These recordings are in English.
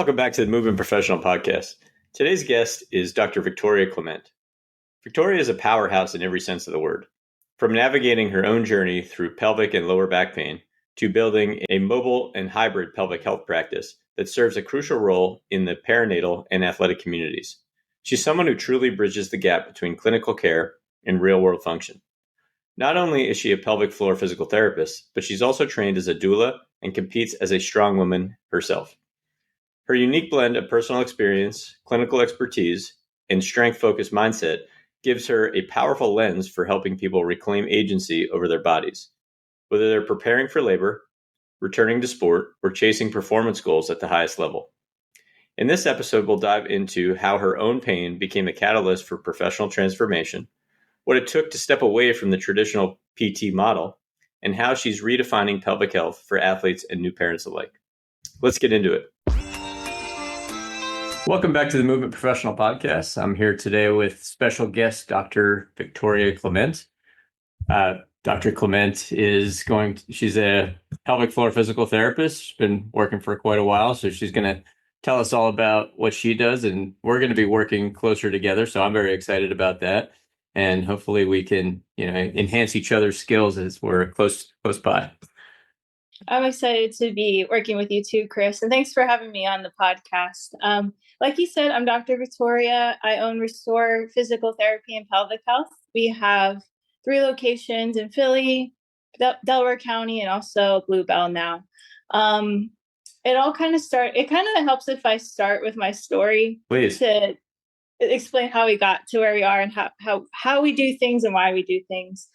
Welcome back to the Movement Professional Podcast. Today's guest is Dr. Victoria Clement. Victoria is a powerhouse in every sense of the word. From navigating her own journey through pelvic and lower back pain to building a mobile and hybrid pelvic health practice that serves a crucial role in the perinatal and athletic communities. She's someone who truly bridges the gap between clinical care and real-world function. Not only is she a pelvic floor physical therapist, but she's also trained as a doula and competes as a strongwoman herself. Her unique blend of personal experience, clinical expertise, and strength-focused mindset gives her a powerful lens for helping people reclaim agency over their bodies, whether they're preparing for labor, returning to sport, or chasing performance goals at the highest level. In this episode, we'll dive into how her own pain became a catalyst for professional transformation, what it took to step away from the traditional PT model, and how she's redefining pelvic health for athletes and new parents alike. Let's get into it. Welcome back to the Movement Professional Podcast. I'm here today with special guest, Dr. Victoria Clement. Dr. Clement she's a pelvic floor physical therapist. She's been working for quite a while, so she's going to tell us all about what she does, and we're going to be working closer together. So I'm very excited about that. And hopefully we can, enhance each other's skills as we're close by. I'm excited to be working with you too, Chris. And thanks for having me on the podcast. Like you said, I'm Dr. Victoria. I own Restore Physical Therapy and Pelvic Health. We have 3 locations in Philly, Delaware County, and also Bluebell now. It kind of helps if I start with my story. Please. To explain how we got to where we are and how we do things and why we do things.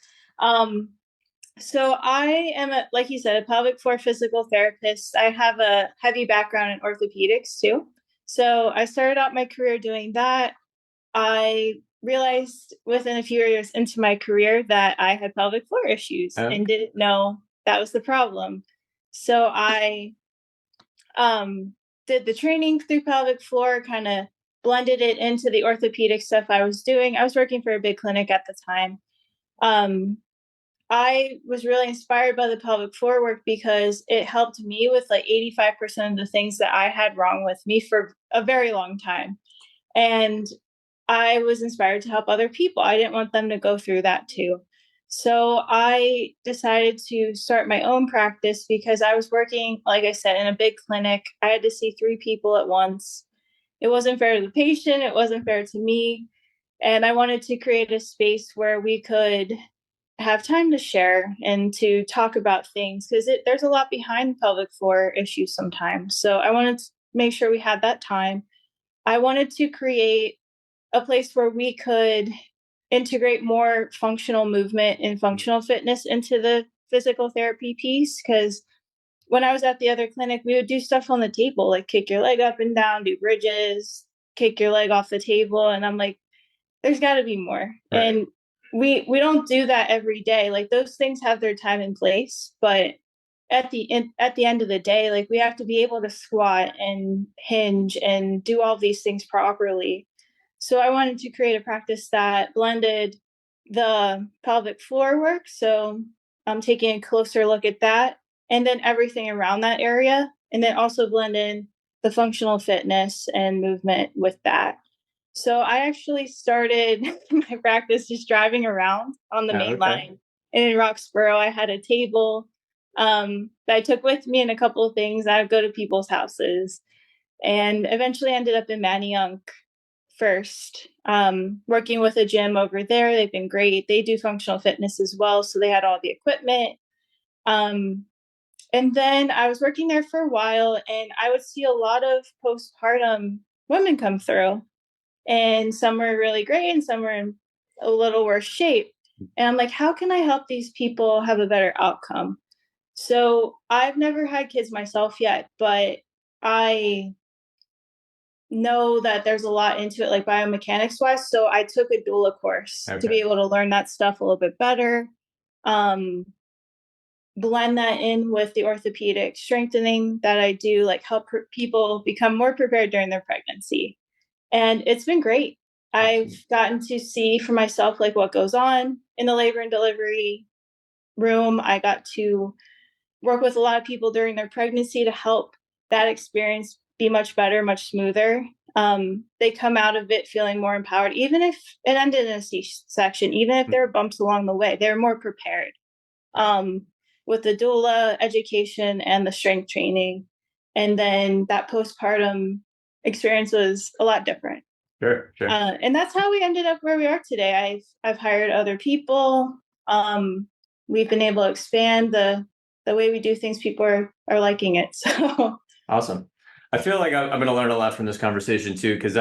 So I am, like you said, a pelvic floor physical therapist. I have a heavy background in orthopedics too. So I started out my career doing that. I realized within a few years into my career that I had pelvic floor issues and didn't know that was the problem. So I did the training through pelvic floor, kind of blended it into the orthopedic stuff I was doing. I was working for a big clinic at the time. I was really inspired by the pelvic floor work because it helped me with like 85% of the things that I had wrong with me for a very long time. And I was inspired to help other people. I didn't want them to go through that too. So I decided to start my own practice because I was working, like I said, in a big clinic. I had to see 3 people at once. It wasn't fair to the patient. It wasn't fair to me. And I wanted to create a space where we could have time to share and to talk about things because there's a lot behind pelvic floor issues sometimes. So I wanted to make sure we had that time. I wanted to create a place where we could integrate more functional movement and functional fitness into the physical therapy piece. Because when I was at the other clinic, we would do stuff on the table, like kick your leg up and down, do bridges, kick your leg off the table. And I'm like, there's got to be more. Right. And we don't do that every day. Like those things have their time and place, but at the end of the day, like we have to be able to squat and hinge and do all these things properly. So I wanted to create a practice that blended the pelvic floor work. So I'm taking a closer look at that and then everything around that area. And then also blend in the functional fitness and movement with that. So I actually started my practice just driving around on the main line. And in Roxborough, I had a table that I took with me and a couple of things. I would go to people's houses and eventually ended up in Manayunk first, working with a gym over there. They've been great. They do functional fitness as well. So they had all the equipment. And then I was working there for a while and I would see a lot of postpartum women come through. And some were really great and some were in a little worse shape. And I'm like, how can I help these people have a better outcome? So I've never had kids myself yet, but I know that there's a lot into it, like biomechanics wise. So I took a doula course to be able to learn that stuff a little bit better. Blend that in with the orthopedic strengthening that I do, like help people become more prepared during their pregnancy. And it's been great. I've gotten to see for myself, like what goes on in the labor and delivery room. I got to work with a lot of people during their pregnancy to help that experience be much better, much smoother. They come out of it feeling more empowered, even if it ended in a C-section, even if there were bumps along the way, they're more prepared. With the doula education and the strength training. And then that postpartum experience was a lot different. Sure. And that's how we ended up where we are today. I've hired other people. We've been able to expand the way we do things. People are liking it. So awesome. I feel like I'm going to learn a lot from this conversation too, because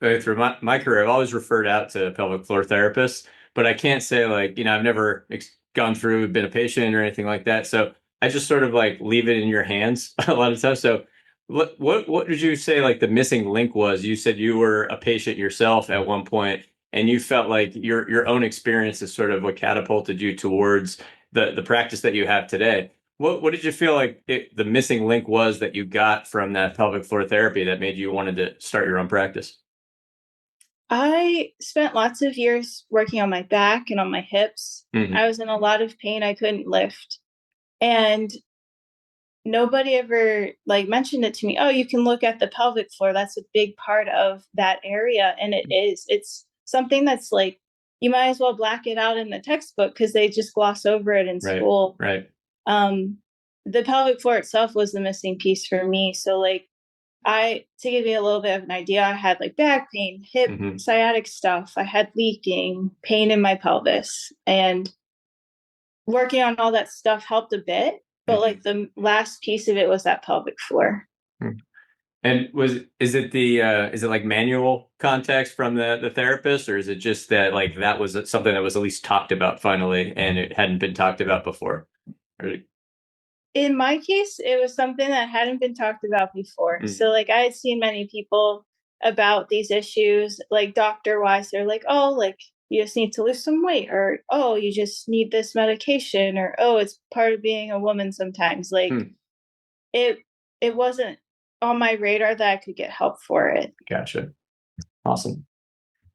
through my career, I've always referred out to pelvic floor therapists, but I can't say like, I've never gone through, been a patient or anything like that. So I just sort of like leave it in your hands a lot of times. So what did you say like the missing link was? You said you were a patient yourself at one point, and you felt like your own experience is sort of what catapulted you towards the practice that you have today. What did you feel like the missing link was that you got from that pelvic floor therapy that made you wanted to start your own practice? I spent lots of years working on my back and on my hips. Mm-hmm. I was in a lot of pain. I couldn't lift. And nobody ever like mentioned it to me. Oh, you can look at the pelvic floor. That's a big part of that area. And it is. It's something that's like, you might as well black it out in the textbook because they just gloss over it in school. Right. The pelvic floor itself was the missing piece for me. So like to give you a little bit of an idea, I had like back pain, hip, sciatic stuff. I had leaking, pain in my pelvis, and working on all that stuff helped a bit. But like the last piece of it was that pelvic floor. And is it like manual context from the therapist, or is it just that like that was something that was at least talked about finally and it hadn't been talked about before? In my case, it was something that hadn't been talked about before. So like I had seen many people about these issues, like doctor wise, they're like, oh, like you just need to lose some weight, or oh, you just need this medication, or oh, it's part of being a woman sometimes. Like it wasn't on my radar that I could get help for it. Gotcha. Awesome.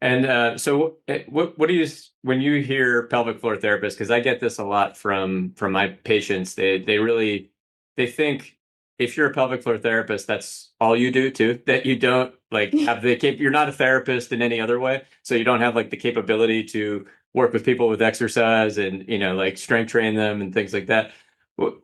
And so what do you, when you hear pelvic floor therapist, because I get this a lot from my patients, they think if you're a pelvic floor therapist, that's all you do too, that you don't like have you're not a therapist in any other way. So you don't have like the capability to work with people with exercise and, like strength train them and things like that.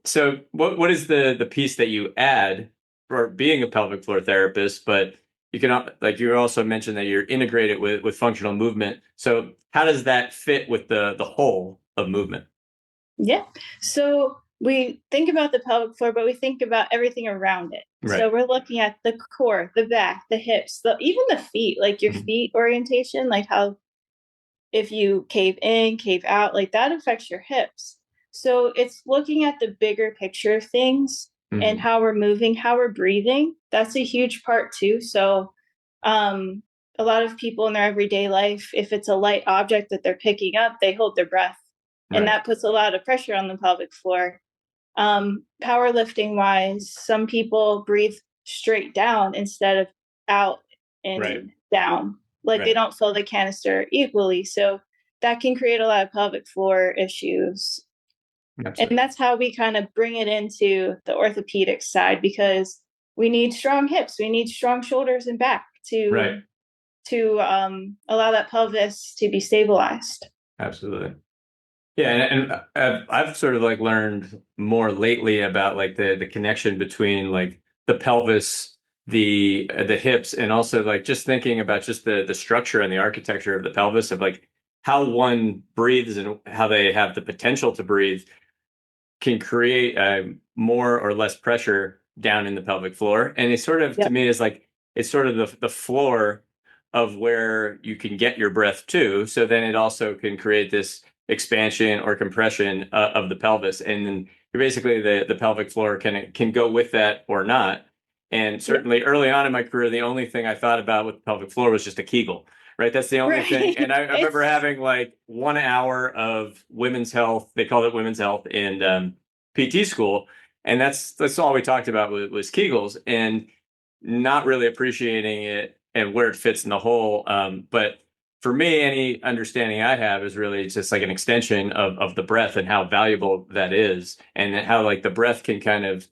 So what is the piece that you add for being a pelvic floor therapist, but you can, like you also mentioned that you're integrated with functional movement. So how does that fit with the whole of movement? Yeah. So we think about the pelvic floor, but we think about everything around it. Right. So we're looking at the core, the back, the hips, even the feet, like your feet orientation, like how if you cave in, cave out, like that affects your hips. So it's looking at the bigger picture of things and how we're moving, how we're breathing. That's a huge part too. So a lot of people in their everyday life, if it's a light object that they're picking up, they hold their breath. And that puts a lot of pressure on the pelvic floor. Powerlifting wise, some people breathe straight down instead of out and down. Like they don't fill the canister equally. So that can create a lot of pelvic floor issues. Absolutely. And that's how we kind of bring it into the orthopedic side, because we need strong hips, we need strong shoulders and back to allow that pelvis to be stabilized. Absolutely. Yeah, and I've sort of like learned more lately about like the connection between like the pelvis, the hips, and also like just thinking about just the structure and the architecture of the pelvis, of like how one breathes and how they have the potential to breathe can create more or less pressure down in the pelvic floor. And it sort of, to me, is like it's sort of the floor of where you can get your breath to. So then it also can create this expansion or compression of the pelvis, and then basically the pelvic floor can go with that or not. And certainly early on in my career, the only thing I thought about with the pelvic floor was just a Kegel. Right, that's the only thing. And I remember having like 1 hour of women's health. They called it women's health in PT school, and that's all we talked about was Kegels, and not really appreciating it and where it fits in the whole. But for me, any understanding I have is really just like an extension of the breath and how valuable that is, and how like the breath can kind of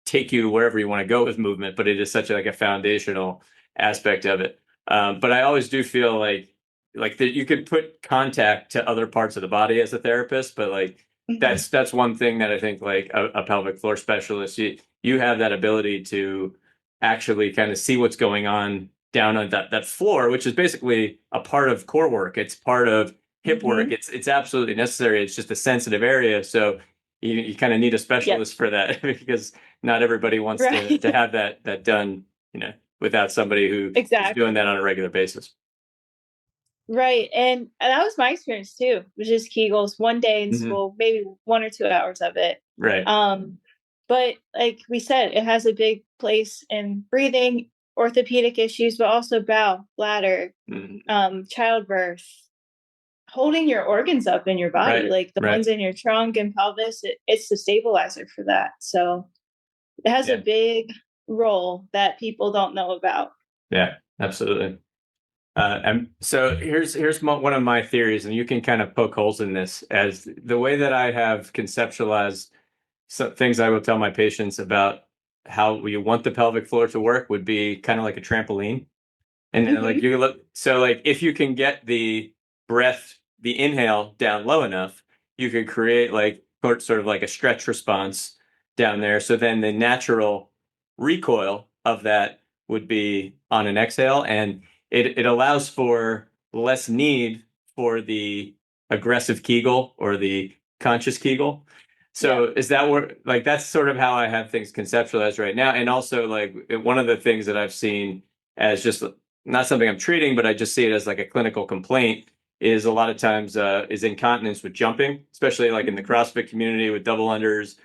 take you wherever you want to go with movement, but it is such a foundational aspect of it. But I always do feel like that you could put contact to other parts of the body as a therapist, but like that's one thing that I think like a pelvic floor specialist, you have that ability to actually kind of see what's going on down on that floor, which is basically a part of core work. It's part of hip work. It's absolutely necessary. It's just a sensitive area. So you kind of need a specialist for that because not everybody wants to have that done, without somebody who is doing that on a regular basis. Right. And that was my experience too, which is Kegels one day in school, maybe 1 or 2 hours of it. Right. But like we said, it has a big place in breathing, orthopedic issues, but also bowel, bladder, childbirth, holding your organs up in your body, like the ones in your trunk and pelvis. It's the stabilizer for that. So it has a big role that people don't know about. Yeah, absolutely. And so here's one of my theories, and you can kind of poke holes in this, as the way that I have conceptualized some things I will tell my patients about how we want the pelvic floor to work would be kind of like a trampoline. And then like you look, so like if you can get the breath, the inhale down low enough, you could create like sort of like a stretch response down there. So then the natural recoil of that would be on an exhale, and it allows for less need for the aggressive Kegel or the conscious Kegel. So is that where, like, that's sort of how I have things conceptualized right now. And also like one of the things that I've seen as just not something I'm treating, but I just see it as like a clinical complaint is a lot of times is incontinence with jumping, especially like in the CrossFit community with double unders.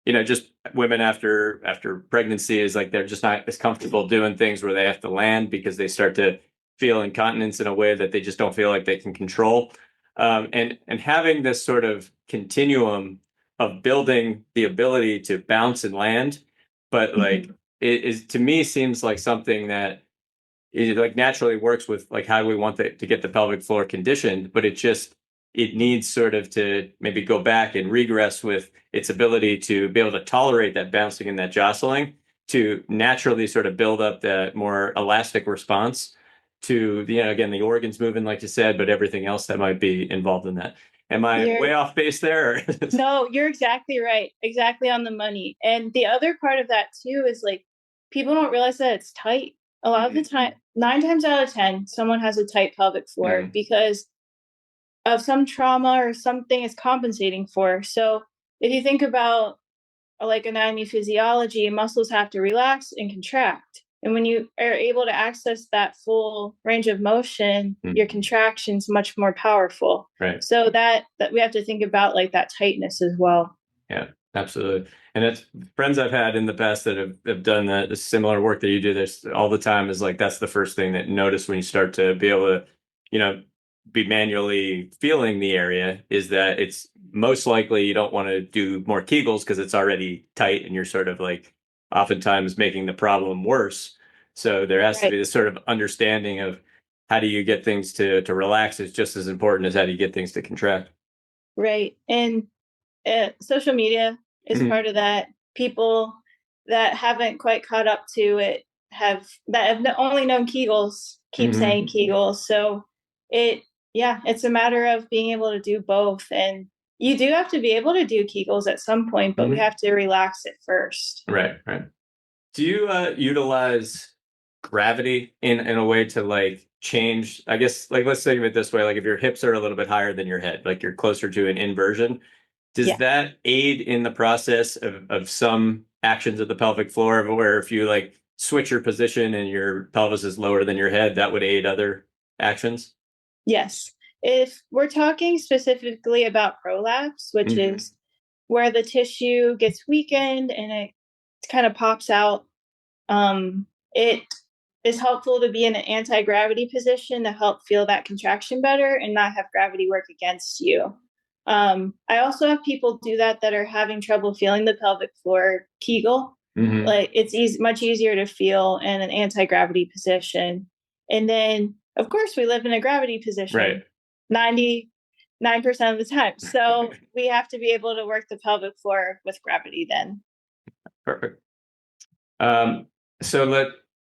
Just women after pregnancy is like they're just not as comfortable doing things where they have to land because they start to feel incontinence in a way that they just don't feel like they can control. And having this sort of continuum of building the ability to bounce and land, but like it is, to me, seems like something that it like naturally works with like how we want to get the pelvic floor conditioned, but it needs sort of to maybe go back and regress with its ability to be able to tolerate that bouncing and that jostling to naturally sort of build up that more elastic response to again, the organs moving, like you said, but everything else that might be involved in that. Am I way off base there? No, you're exactly right. Exactly on the money. And the other part of that too is like people don't realize that it's tight. A lot of the time, 9 times out of 10, someone has a tight pelvic floor because of some trauma or something is compensating for. So if you think about like anatomy physiology, muscles have to relax and contract. And when you are able to access that full range of motion, your contraction's much more powerful. Right. So that we have to think about like that tightness as well. Yeah, absolutely. And it's friends I've had in the past that have done the similar work that you do this all the time is like that's the first thing that you notice when you start to be able to, be manually feeling the area is that it's most likely you don't want to do more Kegels because it's already tight and you're sort of like oftentimes making the problem worse. So there has to be this sort of understanding of how do you get things to relax is just as important as how do you get things to contract. Right. And social media is part of that. People that haven't quite caught up to it have only known Kegels keep saying Kegels. So it's a matter of being able to do both. And you do have to be able to do Kegels at some point, but we have to relax it first. Right. Do you utilize gravity in a way to like change, I guess, like let's think of it this way, like if your hips are a little bit higher than your head, like you're closer to an inversion, does that aid in the process of some actions of the pelvic floor, where if you like switch your position and your pelvis is lower than your head, that would aid other actions? Yes. If we're talking specifically about prolapse, which is where the tissue gets weakened and it kind of pops out, it is helpful to be in an anti-gravity position to help feel that contraction better and not have gravity work against you. I also have people do that are having trouble feeling the pelvic floor Kegel. Like it's much easier to feel in an anti-gravity position. And then, of course, we live in a gravity position 99% of the time. So we have to be able to work the pelvic floor with gravity then. Perfect. Um, so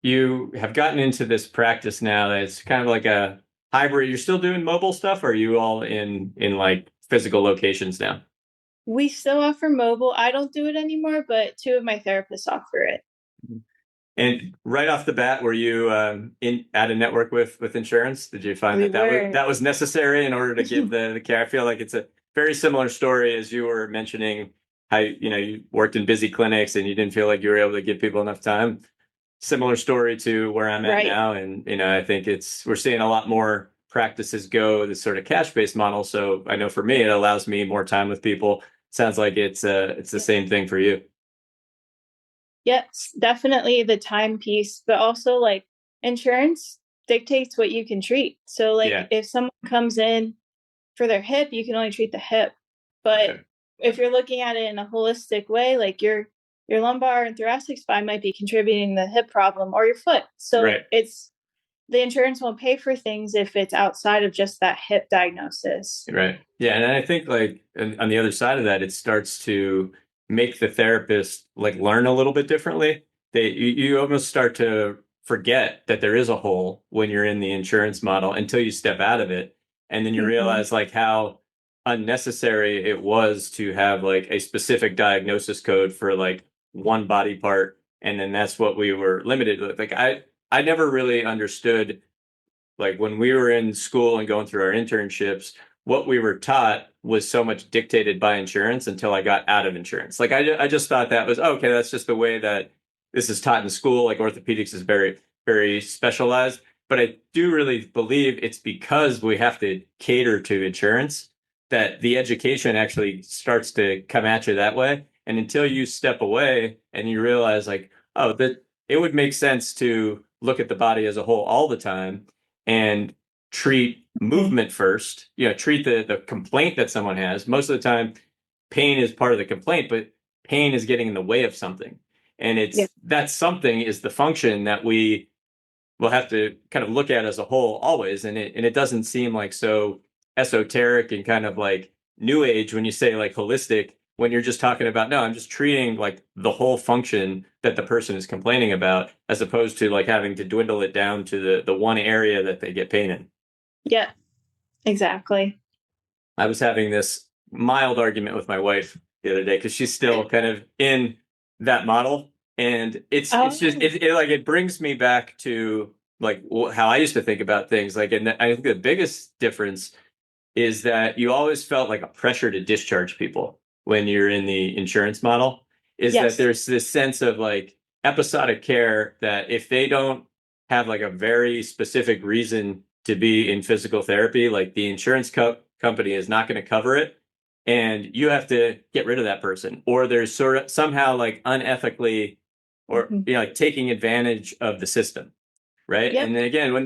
you have gotten into this practice now that it's kind of like a hybrid. You're still doing mobile stuff, or are you all in like physical locations now? We still offer mobile. I don't do it anymore, but two of my therapists offer it. And right off the bat, were you in at a network with insurance? Did you find We that were. was necessary in order to give the care? I feel like it's a very similar story as you were mentioning how you worked in busy clinics and you didn't feel like you were able to give people enough time. Similar story to where I'm at Right. now, and I think we're seeing a lot more practices go this sort of cash-based model. So I know for me, it allows me more time with people. Sounds like it's the same thing for you. Yes, definitely the time piece, but also like insurance dictates what you can treat. So like Yeah. if someone comes in for their hip, you can only treat the hip. But Okay. if you're looking at it in a holistic way, like your lumbar and thoracic spine might be contributing the hip problem or your foot. So Right. it's the insurance won't pay for things if it's outside of just that hip diagnosis. Right. Yeah. And I think like on the other side of that, it starts to make the therapist like learn a little bit differently. You almost start to forget that there is a hole when you're in the insurance model until you step out of it. And then you Mhm. realize like how unnecessary it was to have like a specific diagnosis code for like one body part. And then that's what we were limited with. Like I never really understood like when we were in school and going through our internships, what we were taught was so much dictated by insurance until I got out of insurance. Like I just thought that was okay. That's just the way that this is taught in school. Like orthopedics is very, very specialized. But I do really believe it's because we have to cater to insurance that the education actually starts to come at you that way. And until you step away and you realize like, oh, that it would make sense to look at the body as a whole all the time and treat Mhm. movement first, treat the complaint that someone has. Most of the time, pain is part of the complaint, but pain is getting in the way of something. And Yeah. that something is the function that we will have to kind of look at as a whole always. And it doesn't seem like so esoteric and kind of like new age when you say like holistic, when you're just talking about, no, I'm just treating like the whole function that the person is complaining about, as opposed to like having to dwindle it down to the one area that they get pain in. Yeah, exactly. I was having this mild argument with my wife the other day because she's still kind of in that model, and it's just Oh, like it brings me back to like how I used to think about things. Like, and I think the biggest difference is that you always felt like a pressure to discharge people when you're in the insurance model. Is that yes. there's this sense of like episodic care that if they don't have like a very specific reason to be in physical therapy, like the insurance company is not going to cover it, and you have to get rid of that person, or there's sort of somehow like unethically, or Mhm. like taking advantage of the system, right? Yep. And then again, when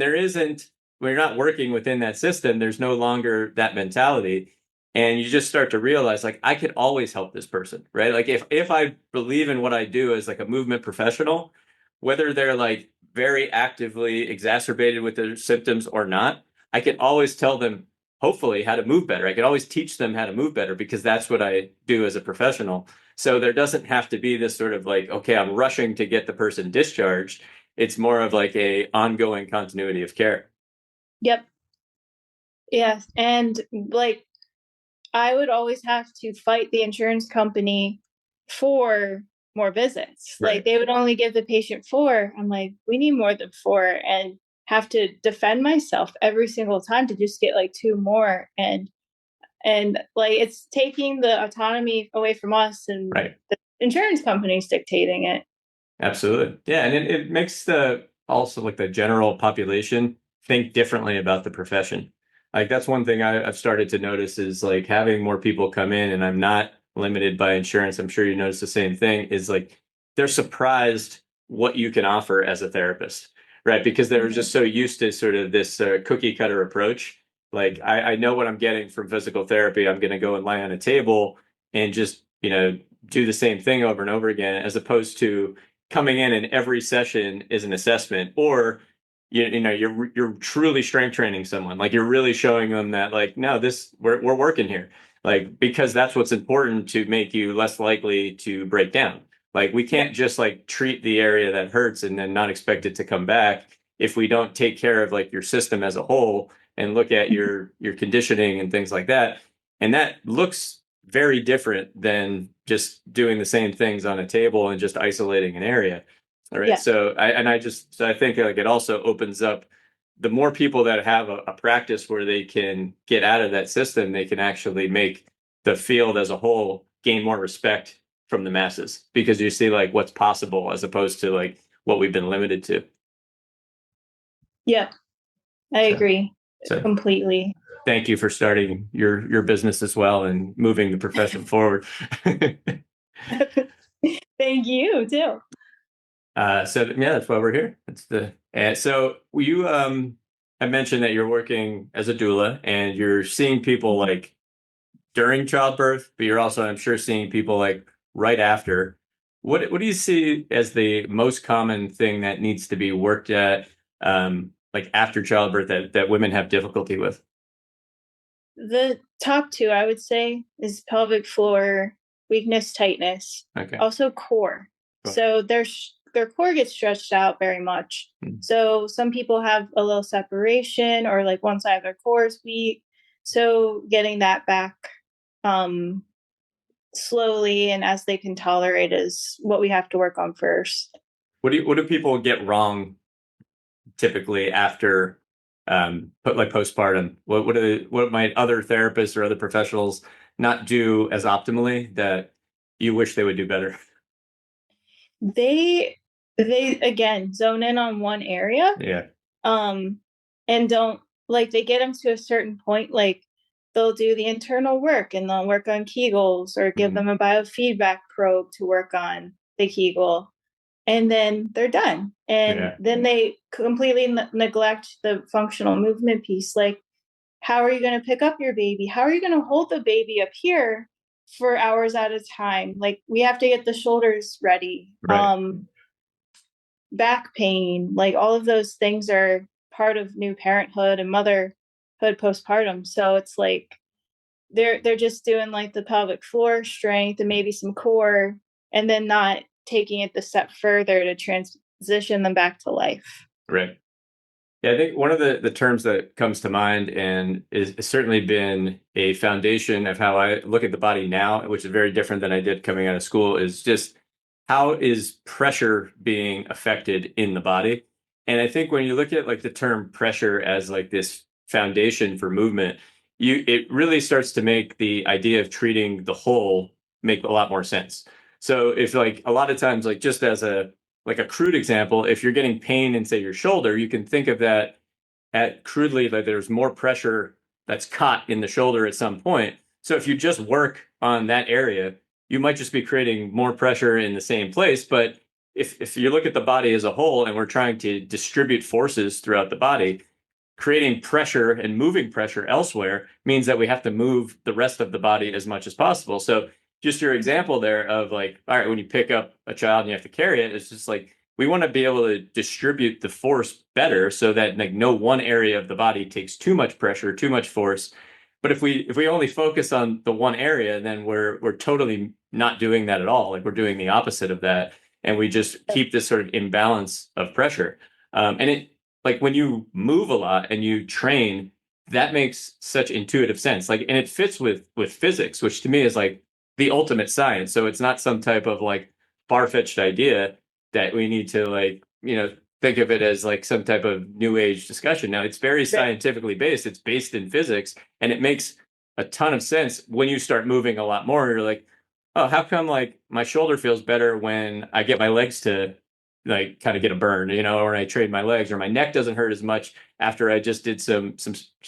you're not working within that system, there's no longer that mentality. And you just start to realize like I could always help this person, right? Like if I believe in what I do as like a movement professional, whether they're like very actively exacerbated with their symptoms or not, I can always tell them hopefully how to move better. I can always teach them how to move better because that's what I do as a professional. So there doesn't have to be this sort of like, okay, I'm rushing to get the person discharged. It's more of like a ongoing continuity of care. Yep. Yes. And like I would always have to fight the insurance company for more visits. Like Right. they would only give the patient four. I'm like, we need more than four, and have to defend myself every single time to just get like two more. And like it's taking the autonomy away from us, and Right. the insurance companies dictating it. Absolutely. Yeah. And it makes the also like the general population think differently about the profession. Like that's one thing I've started to notice is like having more people come in and I'm not limited by insurance. I'm sure you notice the same thing is like they're surprised what you can offer as a therapist, right? Because they were just Mhm. so used to sort of this cookie cutter approach. Like I know what I'm getting from physical therapy. I'm going to go and lie on a table and just, do the same thing over and over again, as opposed to coming in and every session is an assessment, or you're truly strength training someone, like you're really showing them that like no, this we're working here, like because that's what's important to make you less likely to break down. Like we can't just like treat the area that hurts and then not expect it to come back if we don't take care of like your system as a whole and look at your conditioning and things like that. And that looks very different than just doing the same things on a table and just isolating an area. All right. Yeah. So I think like it also opens up the more people that have a practice where they can get out of that system, they can actually make the field as a whole gain more respect from the masses because you see like what's possible as opposed to like what we've been limited to. Yeah, I agree So completely. thank you for starting your business as well and moving the profession forward. Thank you too. So yeah, that's why we're here. That's the so you I mentioned that you're working as a doula and you're seeing people like during childbirth, but you're also, I'm sure, seeing people like right after. What do you see as the most common thing that needs to be worked at, like after childbirth that women have difficulty with? The top two, I would say, is pelvic floor weakness, tightness, Okay. also core. Cool. So their core gets stretched out very much. So some people have a little separation or like one side of their core is weak. So getting that back slowly and as they can tolerate is what we have to work on first. What do people get wrong typically after like postpartum? What might other therapists or other professionals not do as optimally that you wish they would do better? They again zone in on one area. Yeah. And don't like they get them to a certain point, like they'll do the internal work and they'll work on Kegels or give them a biofeedback probe to work on the Kegel. And then they're done. And then they completely neglect the functional movement piece. Like, how are you going to pick up your baby? How are you going to hold the baby up here for hours at a time? Like, we have to get the shoulders ready. Right. Back pain, like all of those things are part of new parenthood and motherhood postpartum. So it's like they're just doing like the pelvic floor strength and maybe some core and then not taking it the step further to transition them back to life. Right. Yeah, I think one of the terms that comes to mind and is certainly been a foundation of how I look at the body now, which is very different than I did coming out of school, is just how is pressure being affected in the body? And I think when you look at like the term pressure as like this foundation for movement, it really starts to make the idea of treating the whole make a lot more sense. So if like a lot of times, like just as a like a crude example, if you're getting pain in, say, your shoulder, you can think of that at crudely like there's more pressure that's caught in the shoulder at some point. So if you just work on that area, you might just be creating more pressure in the same place. But if you look at the body as a whole and we're trying to distribute forces throughout the body, creating pressure and moving pressure elsewhere means that we have to move the rest of the body as much as possible. So just your example there of like, all right, when you pick up a child and you have to carry it, it's just like we want to be able to distribute the force better so that like no one area of the body takes too much pressure, too much force. But if we only focus on the one area, then we're totally not doing that at all. Like we're doing the opposite of that, and we just keep this sort of imbalance of pressure. And it like when you move a lot and you train, that makes such intuitive sense. Like, and it fits with physics, which to me is like the ultimate science. So it's not some type of like far-fetched idea that we need to like, think of it as like some type of new age discussion. Now it's very scientifically based. It's based in physics, and it makes a ton of sense when you start moving a lot more. You're like, oh, how come like my shoulder feels better when I get my legs to like kind of get a burn, or I trade my legs, or my neck doesn't hurt as much after I just did some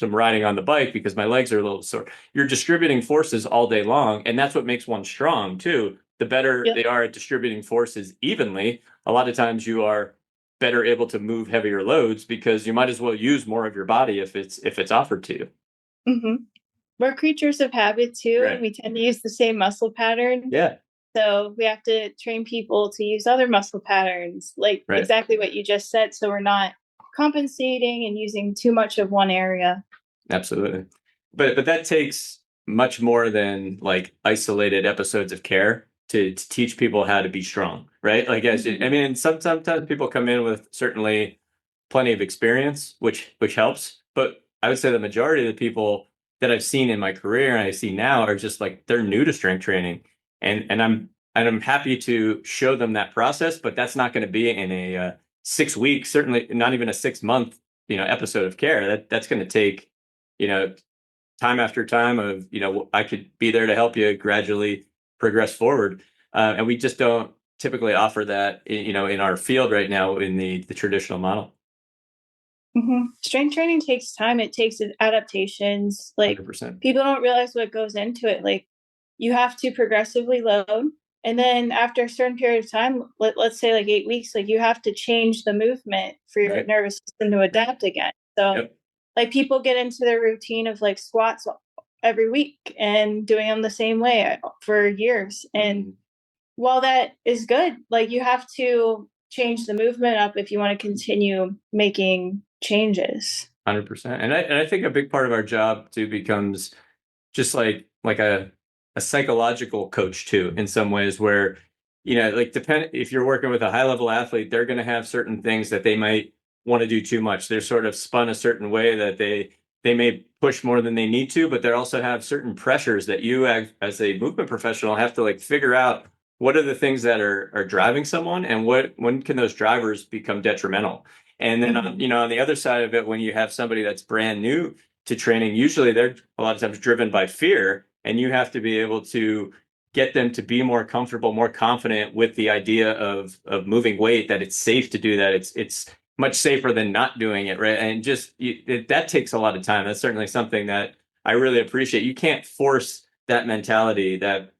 riding on the bike because my legs are a little sore. You're distributing forces all day long, and that's what makes one strong too. The better they are at distributing forces evenly, a lot of times you are better able to move heavier loads because you might as well use more of your body if it's offered to you. Mm-hmm. We're creatures of habit too. Right. We tend to use the same muscle patterns. Yeah. So we have to train people to use other muscle patterns, like exactly what you just said. So we're not compensating and using too much of one area. Absolutely. But that takes much more than like isolated episodes of care to teach people how to be strong, right? Like, I mean, sometimes people come in with certainly plenty of experience, which helps. But I would say the majority of the people that I've seen in my career and I see now are just like they're new to strength training, and I'm happy to show them that process. But that's not going to be in a 6 week, certainly not even a 6 month episode of care. That's going to take time after time of I could be there to help you gradually progress forward, and we just don't typically offer that in our field right now in the traditional model. Strength training takes time. It takes adaptations. Like 100%. people don't realize what goes into it. Like you have to progressively load. And then after a certain period of time, let's say like 8 weeks, like you have to change the movement for your Right. nervous system to adapt again. So Yep. like people get into their routine of like squats every week and doing them the same way for years. And while that is good, like you have to change the movement up if you want to continue making changes. 100%. And I think a big part of our job too becomes just like a psychological coach too, in some ways, where like depend if you're working with a high level athlete, they're going to have certain things that they might want to do too much. They're sort of spun a certain way that they may push more than they need to, but they also have certain pressures that you as a movement professional have to like figure out what are the things that are driving someone, and when can those drivers become detrimental. And then on the other side of it, when you have somebody that's brand new to training, usually they're a lot of times driven by fear, and you have to be able to get them to be more comfortable, more confident with the idea of moving weight, that it's safe to do that. It's much safer than not doing it, right? And just that takes a lot of time. That's certainly something that I really appreciate. You can't force that mentality, that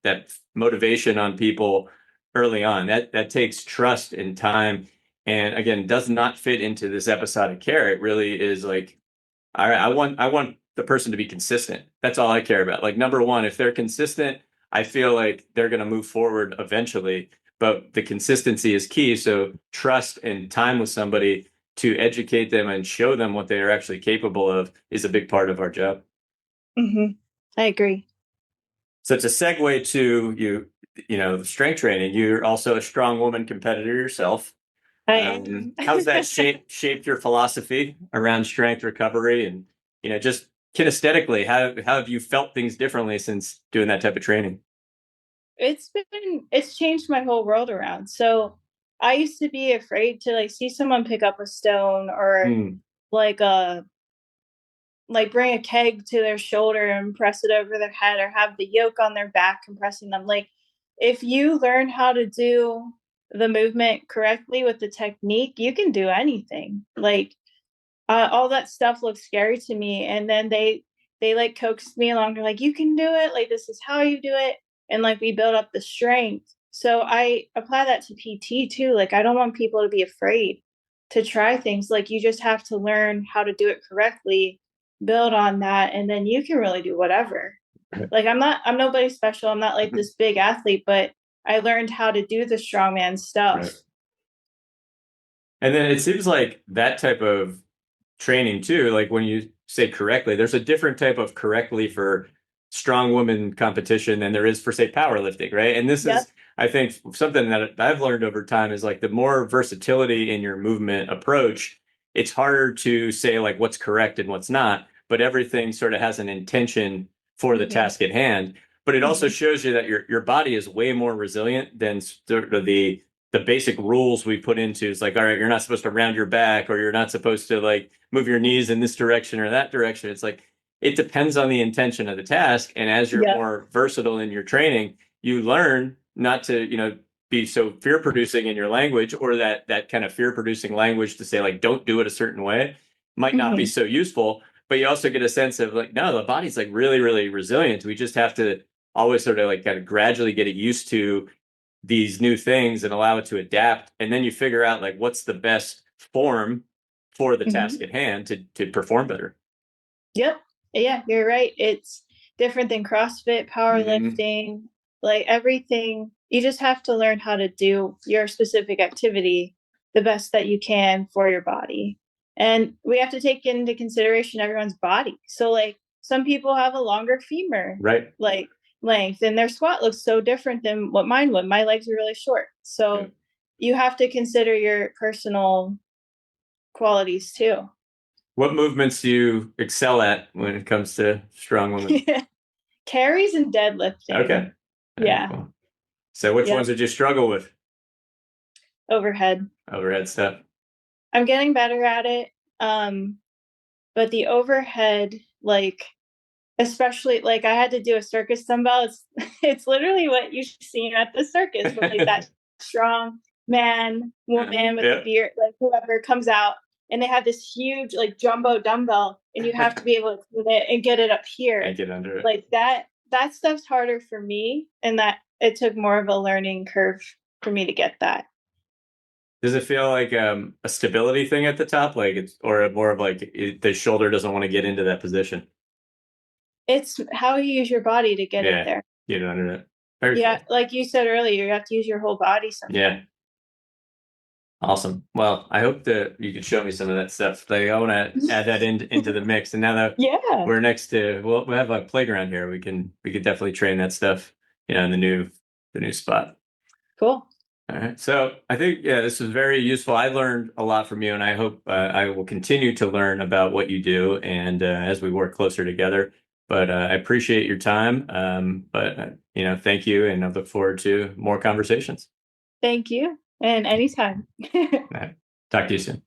motivation on people early on. That takes trust and time, and again, does not fit into this episodic care. It really is like, all right, I want the person to be consistent. That's all I care about. Like number one, if they're consistent, I feel like they're going to move forward eventually. But the consistency is key. So trust and time with somebody to educate them and show them what they are actually capable of is a big part of our job. I agree. So it's a segue to strength training. You're also a strong woman competitor yourself. I am. How's that shaped your philosophy around strength recovery, and just kinesthetically, how have you felt things differently since doing that type of training? It's changed my whole world around. So I used to be afraid to like see someone pick up a stone or like a like bring a keg to their shoulder and press it over their head, or have the yoke on their back compressing them. Like if you learn how to do the movement correctly with the technique, you can do anything. Like all that stuff looks scary to me, and then they like coaxed me along. They're like, you can do it, like this is how you do it, and like we build up the strength. So I apply that to PT too. Like I don't want people to be afraid to try things. Like you just have to learn how to do it correctly, build on that, and then you can really do whatever. Like I'm nobody special, I'm not like this big athlete, but I learned how to do the strongman stuff. Right. And then it seems like that type of training too, like when you say correctly, there's a different type of correctly for strong woman competition than there is for, say, powerlifting, right? And this Yep. is, I think, something that I've learned over time is like the more versatility in your movement approach, it's harder to say like what's correct and what's not, but everything sort of has an intention for the task at hand. But it also shows you that your body is way more resilient than sort of the basic rules we put into. It's like, all right, you're not supposed to round your back, or you're not supposed to like move your knees in this direction or that direction. It's like, it depends on the intention of the task. And as you're Yep. more versatile in your training, you learn not to, be so fear producing in your language, or that kind of fear producing language to say like, don't do it a certain way might not be so useful. But you also get a sense of like, no, the body's like really, really resilient. We just have to always sort of like kind of gradually get it used to these new things and allow it to adapt. And then you figure out like what's the best form for the task at hand to perform better. Yep. Yeah, you're right. It's different than CrossFit, powerlifting, like everything. You just have to learn how to do your specific activity the best that you can for your body. And we have to take into consideration everyone's body. So like some people have a longer femur. Right. Like length, and their squat looks so different than what mine would. My legs are really short. So you have to consider your personal qualities too. What movements do you excel at when it comes to strong women? Carries and deadlifting. Okay. Yeah. Cool. So which ones did you struggle with? Overhead stuff. I'm getting better at it. But the overhead, like, especially, like, I had to do a circus dumbbell. It's literally what you've seen at the circus, with, like, that strong man, woman with the beard, like, whoever comes out, and they have this huge, like, jumbo dumbbell, and you have to be able to put it and get it up here. And get under it. Like, that stuff's harder for me, and that it took more of a learning curve for me to get that. Does it feel like a stability thing at the top, like it's, or more of like the shoulder doesn't want to get into that position? It's how you use your body to get it there. Get it under it. Very cool. Like you said earlier, you have to use your whole body sometimes. Yeah. Awesome. Well, I hope that you can show me some of that stuff. Like, I want to add that into the mix. And now that we're next to, well, we have a playground here, we could definitely train that stuff, in the new spot. Cool. All right. So I think, this was very useful. I learned a lot from you, and I hope I will continue to learn about what you do, and as we work closer together. But I appreciate your time. Thank you, and I look forward to more conversations. Thank you. And anytime. All right. Talk to you soon.